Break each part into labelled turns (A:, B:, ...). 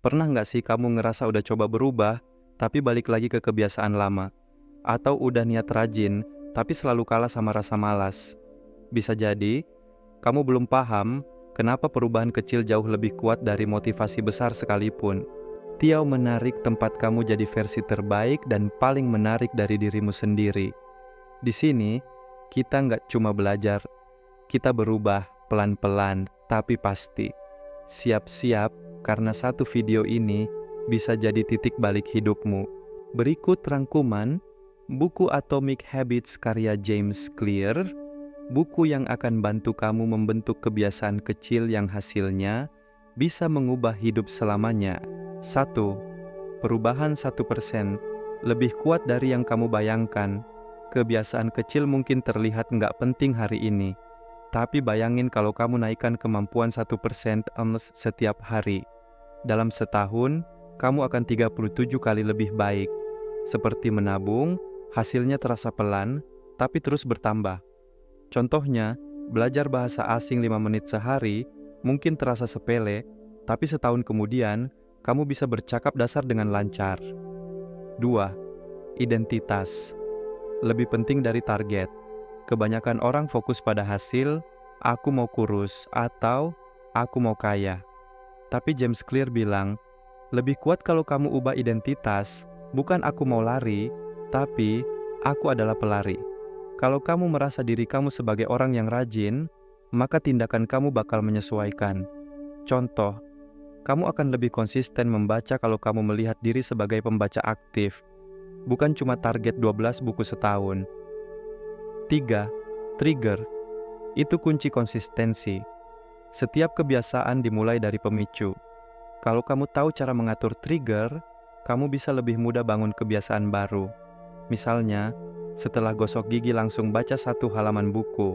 A: Pernah nggak sih kamu ngerasa udah coba berubah, tapi balik lagi ke kebiasaan lama? Atau udah niat rajin, tapi selalu kalah sama rasa malas? Bisa jadi, kamu belum paham kenapa perubahan kecil jauh lebih kuat dari motivasi besar sekalipun. Tiao menarik tempat kamu jadi versi terbaik dan paling menarik dari dirimu sendiri. Di sini, kita nggak cuma belajar, kita berubah pelan-pelan, tapi pasti. Siap-siap, karena satu video ini bisa jadi titik balik hidupmu. Berikut rangkuman buku Atomic Habits karya James Clear, buku yang akan bantu kamu membentuk kebiasaan kecil yang hasilnya bisa mengubah hidup selamanya. 1. Perubahan 1% lebih kuat dari yang kamu bayangkan. Kebiasaan kecil mungkin terlihat nggak penting hari ini, tapi bayangin kalau kamu naikkan kemampuan 1% setiap hari. Dalam setahun, kamu akan 37 kali lebih baik. Seperti menabung, hasilnya terasa pelan, tapi terus bertambah. Contohnya, belajar bahasa asing 5 menit sehari mungkin terasa sepele, tapi setahun kemudian, kamu bisa bercakap dasar dengan lancar. 2. Identitas. Lebih penting dari target. Kebanyakan orang fokus pada hasil, aku mau kurus, atau aku mau kaya. Tapi James Clear bilang, lebih kuat kalau kamu ubah identitas, bukan aku mau lari, tapi aku adalah pelari. Kalau kamu merasa diri kamu sebagai orang yang rajin, maka tindakan kamu bakal menyesuaikan. Contoh, kamu akan lebih konsisten membaca kalau kamu melihat diri sebagai pembaca aktif, bukan cuma target 12 buku setahun. 3. Trigger. Itu kunci konsistensi. Setiap kebiasaan dimulai dari pemicu. Kalau kamu tahu cara mengatur trigger, kamu bisa lebih mudah bangun kebiasaan baru. Misalnya, setelah gosok gigi langsung baca 1 halaman buku.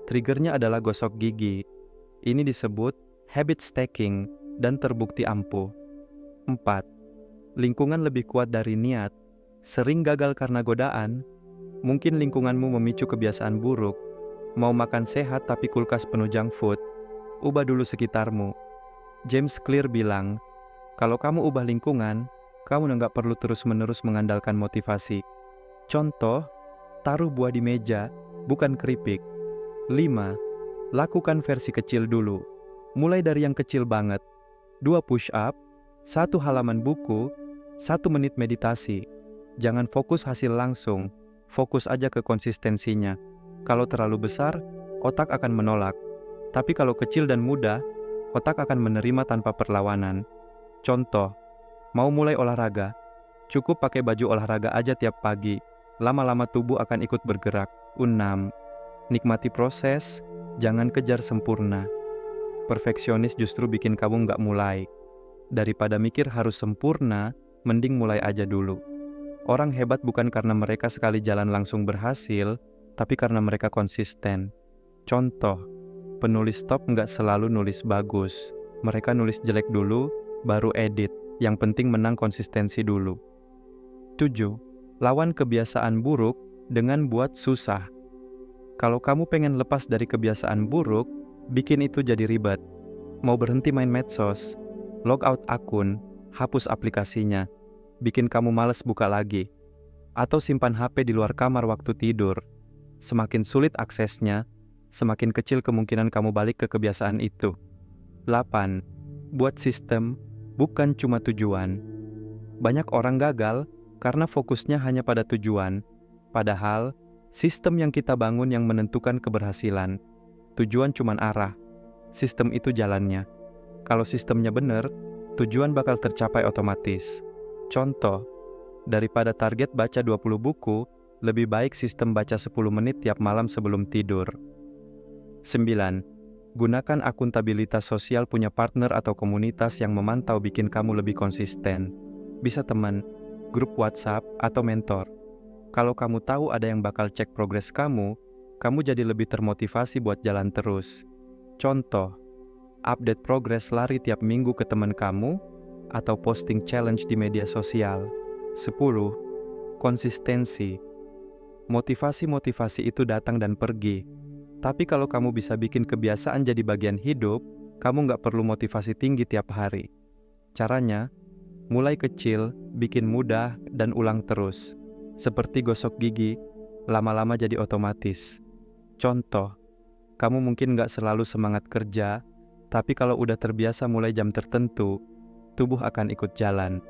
A: Triggernya adalah gosok gigi. Ini disebut habit stacking dan terbukti ampuh. 4. Lingkungan lebih kuat dari niat. Sering gagal karena godaan. Mungkin lingkunganmu memicu kebiasaan buruk. Mau makan sehat tapi kulkas penuh junk food. Ubah dulu sekitarmu. James Clear bilang, kalau kamu ubah lingkungan, kamu nggak perlu terus-menerus mengandalkan motivasi. Contoh, taruh buah di meja, bukan keripik. 5. Lakukan versi kecil dulu. Mulai dari yang kecil banget. 2 push up, 1 halaman buku, 1 menit meditasi. Jangan fokus hasil langsung, fokus aja ke konsistensinya. Kalau terlalu besar, otak akan menolak. Tapi kalau kecil dan mudah, otak akan menerima tanpa perlawanan. Contoh, mau mulai olahraga, cukup pakai baju olahraga aja tiap pagi. Lama-lama tubuh akan ikut bergerak. 6. Nikmati proses, jangan kejar sempurna. Perfeksionis justru bikin kamu nggak mulai. Daripada mikir harus sempurna, mending mulai aja dulu. Orang hebat bukan karena mereka sekali jalan langsung berhasil, tapi karena mereka konsisten. Contoh, penulis top nggak selalu nulis bagus. Mereka nulis jelek dulu, baru edit. Yang penting menang konsistensi dulu. 7. Lawan kebiasaan buruk dengan buat susah. Kalau kamu pengen lepas dari kebiasaan buruk, bikin itu jadi ribet. Mau berhenti main medsos, log out akun, hapus aplikasinya. Bikin kamu malas buka lagi. Atau simpan HP di luar kamar waktu tidur. Semakin sulit aksesnya, semakin kecil kemungkinan kamu balik ke kebiasaan itu. 8. Buat sistem, bukan cuma tujuan. Banyak orang gagal karena fokusnya hanya pada tujuan. Padahal, sistem yang kita bangun yang menentukan keberhasilan. Tujuan cuma arah. Sistem itu jalannya. Kalau sistemnya benar, tujuan bakal tercapai otomatis. Contoh, daripada target baca 20 buku, lebih baik sistem baca 10 menit tiap malam sebelum tidur. 9. Gunakan akuntabilitas sosial, punya partner atau komunitas yang memantau bikin kamu lebih konsisten. Bisa teman, grup WhatsApp, atau mentor. Kalau kamu tahu ada yang bakal cek progres kamu jadi lebih termotivasi buat jalan terus. Contoh, update progres lari tiap minggu ke teman kamu, atau posting challenge di media sosial. 10. Konsistensi. Motivasi itu datang dan pergi. Tapi kalau kamu bisa bikin kebiasaan jadi bagian hidup, kamu nggak perlu motivasi tinggi tiap hari. Caranya, mulai kecil, bikin mudah, dan ulang terus. Seperti gosok gigi, lama-lama jadi otomatis. Contoh, kamu mungkin nggak selalu semangat kerja, tapi kalau udah terbiasa mulai jam tertentu, tubuh akan ikut jalan.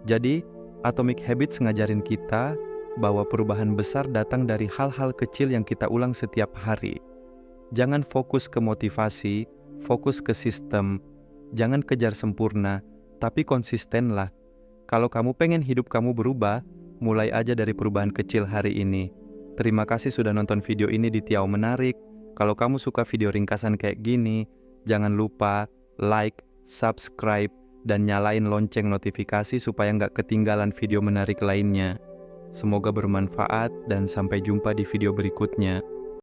A: Jadi, Atomic Habits ngajarin kita bahwa perubahan besar datang dari hal-hal kecil yang kita ulang setiap hari. Jangan fokus ke motivasi, fokus ke sistem. Jangan kejar sempurna, tapi konsistenlah. Kalau kamu pengen hidup kamu berubah, mulai aja dari perubahan kecil hari ini. Terima kasih sudah nonton video ini di Tiao Menarik. Kalau kamu suka video ringkasan kayak gini, jangan lupa like, subscribe, dan nyalain lonceng notifikasi supaya nggak ketinggalan video menarik lainnya. Semoga bermanfaat dan sampai jumpa di video berikutnya.